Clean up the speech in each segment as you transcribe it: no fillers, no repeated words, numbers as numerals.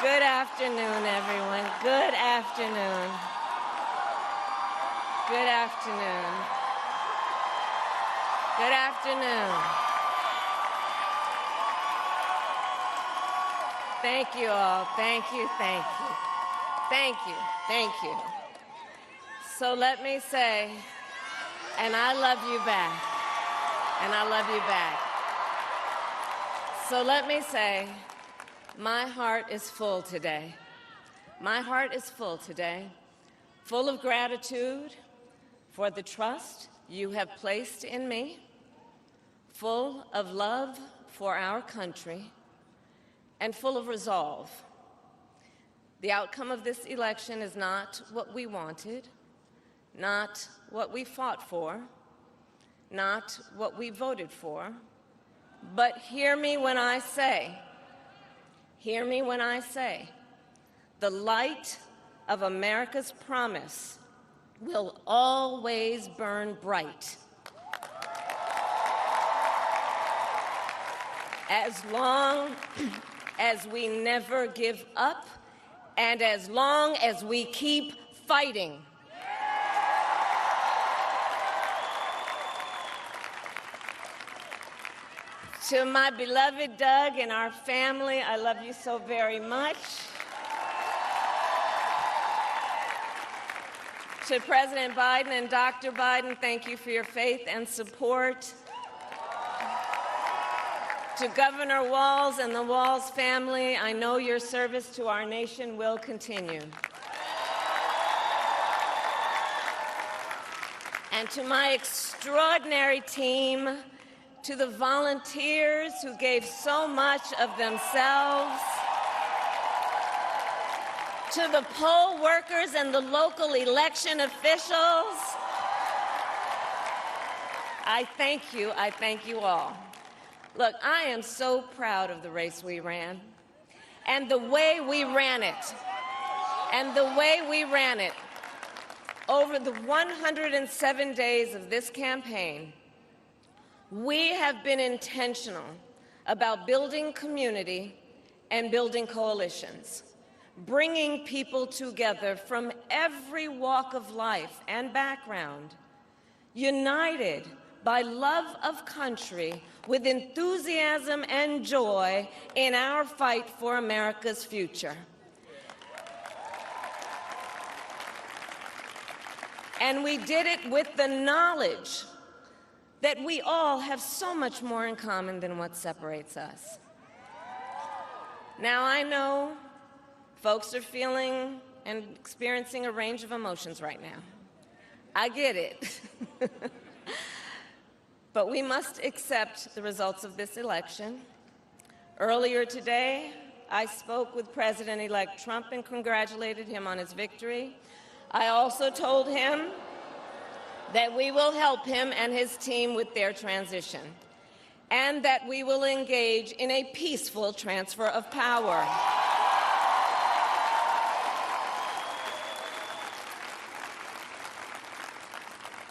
Good afternoon, everyone. Good afternoon. Good afternoon. Good afternoon. Thank you all. Thank you, thank you. Thank you, thank you. So let me say, and I love you back, and I love you back. So let me say, my heart is full today. My heart is full today, full of gratitude for the trust you have placed in me, full of love for our country, and full of resolve. The outcome of this election is not what we wanted, not what we fought for, not what we voted for, but hear me when I say, the light of America's promise will always burn bright. As long as we never give up, and as long as we keep fighting. To my beloved Doug and our family, I love you so very much. To President Biden and Dr. Biden, thank you for your faith and support. To Governor Walz and the Walz family, I know your service to our nation will continue. And to my extraordinary team, to the volunteers who gave so much of themselves, to the poll workers and the local election officials, I thank you all. Look, I am so proud of the race we ran, and the way we ran it, over the 107 days of this campaign. We have been intentional about building community and building coalitions, bringing people together from every walk of life and background, united by love of country with enthusiasm and joy in our fight for America's future. And we did it with the knowledge that we all have so much more in common than what separates us. Now, I know folks are feeling and experiencing a range of emotions right now. I get it. But we must accept the results of this election. Earlier today, I spoke with President-elect Trump and congratulated him on his victory. I also told him that we will help him and his team with their transition, and that we will engage in a peaceful transfer of power.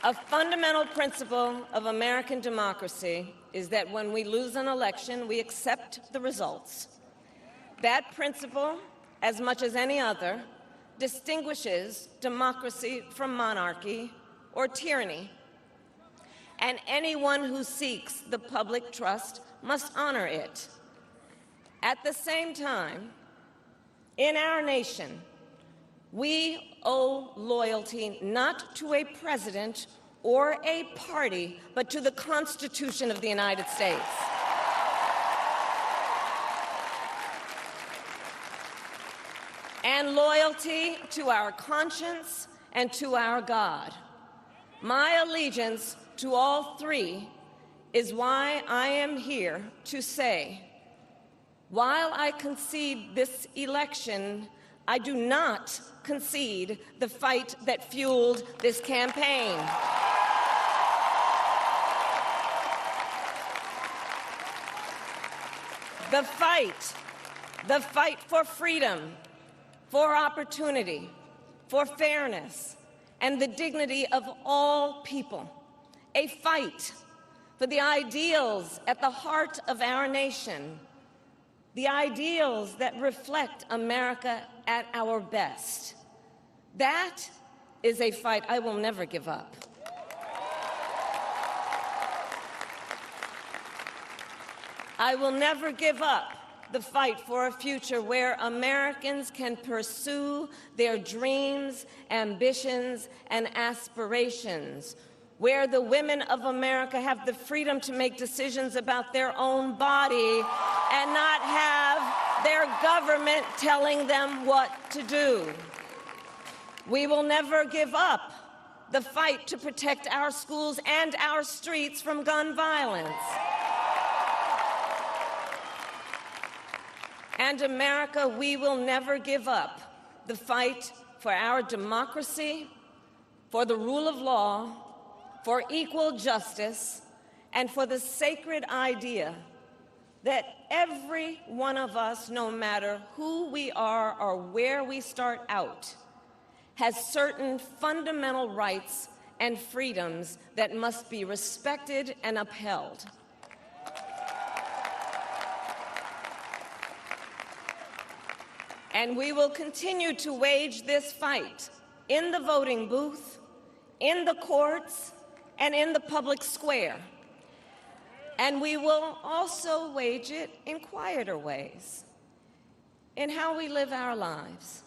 A fundamental principle of American democracy is that when we lose an election, we accept the results. That principle, as much as any other, distinguishes democracy from monarchy or tyranny. And anyone who seeks the public trust must honor it. At the same time, in our nation, we owe loyalty not to a president or a party, but to the Constitution of the United States. And loyalty to our conscience and to our God. My allegiance to all three is why I am here to say, while I concede this election, I do not concede the fight that fueled this campaign. The fight for freedom, for opportunity, for fairness, and the dignity of all people. A fight for the ideals at the heart of our nation. the ideals that reflect America at our best. That is a fight I will never give up. I will never give up the fight for a future where Americans can pursue their dreams, ambitions, and aspirations, where the women of America have the freedom to make decisions about their own body and not have their government telling them what to do. We will never give up the fight to protect our schools and our streets from gun violence. And America, we will never give up the fight for our democracy, for the rule of law, for equal justice, and for the sacred idea that every one of us, no matter who we are or where we start out, has certain fundamental rights and freedoms that must be respected and upheld. And we will continue to wage this fight in the voting booth, in the courts, and in the public square. And we will also wage it in quieter ways, in how we live our lives,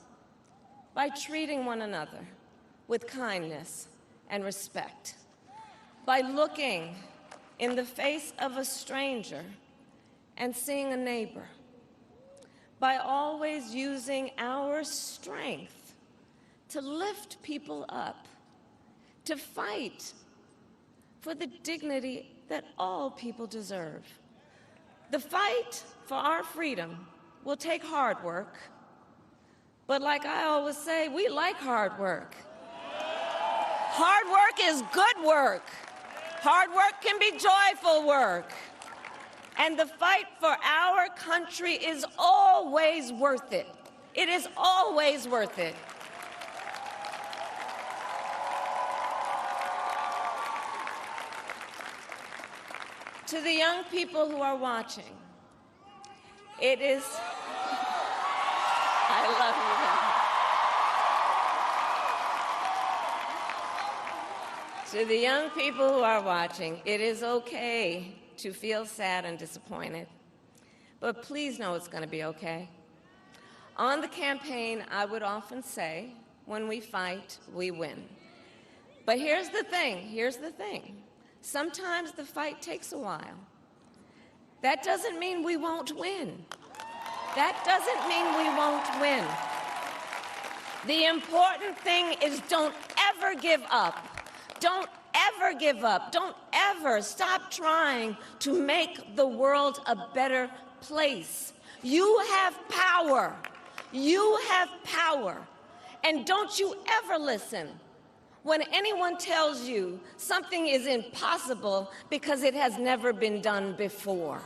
by treating one another with kindness and respect, by looking in the face of a stranger and seeing a neighbor, by always using our strength to lift people up, to fight for the dignity that all people deserve. The fight for our freedom will take hard work, but like I always say, we like hard work. Hard work is good work. Hard work can be joyful work. And the fight for our country is always worth it. It is always worth it. To the young people who are watching, it is, I love you. To the young people who are watching, it is okay to feel sad and disappointed, but please know it's going to be okay. On the campaign, I would often say, when we fight, we win. But here's the thing. Sometimes the fight takes a while. That doesn't mean we won't win. That doesn't mean we won't win. The important thing is don't ever give up. Don't ever give up. Don't ever stop trying to make the world a better place. You have power. You have power. And don't you ever listen when anyone tells you something is impossible because it has never been done before.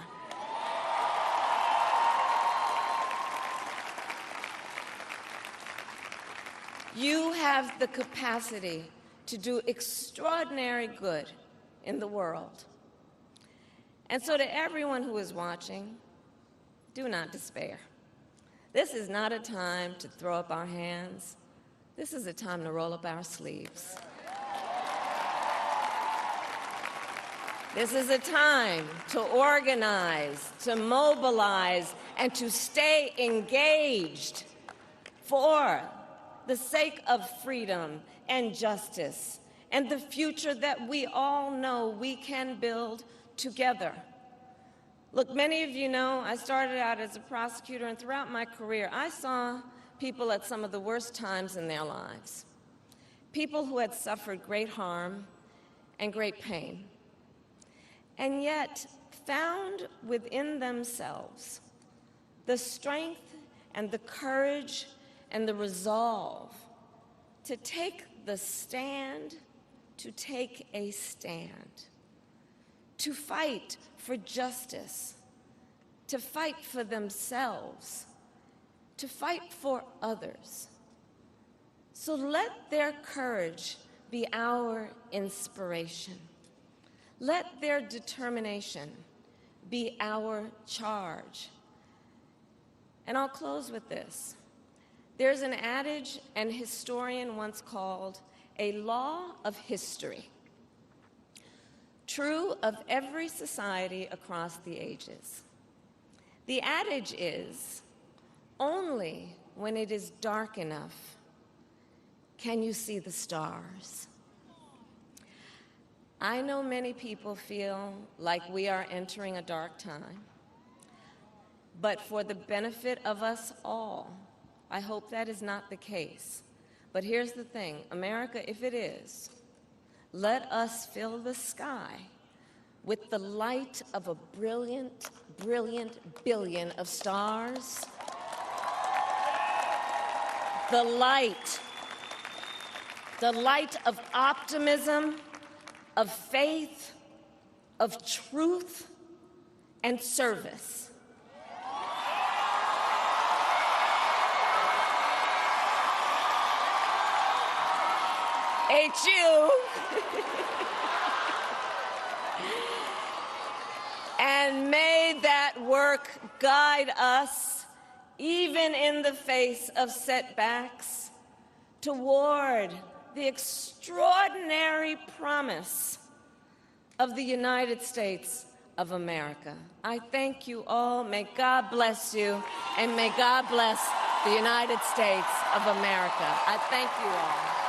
You have the capacity to do extraordinary good in the world. And so to everyone who is watching, do not despair. This is not a time to throw up our hands. This is a time to roll up our sleeves. This is a time to organize, to mobilize, and to stay engaged for the sake of freedom and justice and the future that we all know we can build together. Look, many of you know I started out as a prosecutor, and throughout my career, I saw people at some of the worst times in their lives, people who had suffered great harm and great pain, and yet found within themselves the strength and the courage and the resolve to take the stand, to take a stand, to fight for justice, to fight for themselves, to fight for others. So let their courage be our inspiration. Let their determination be our charge. And I'll close with this. There's an adage an historian once called a law of history, true of every society across the ages. The adage is, only when it is dark enough can you see the stars. I know many people feel like we are entering a dark time, but for the benefit of us all, I hope that is not the case. But here's the thing, America, if it is, let us fill the sky with the light of a brilliant, brilliant billion of stars. The light of optimism, of faith, of truth, and service. HU. And may that work guide us, even in the face of setbacks, toward the extraordinary promise of the United States of America. I thank you all. May God bless you, and may God bless the United States of America. I thank you all.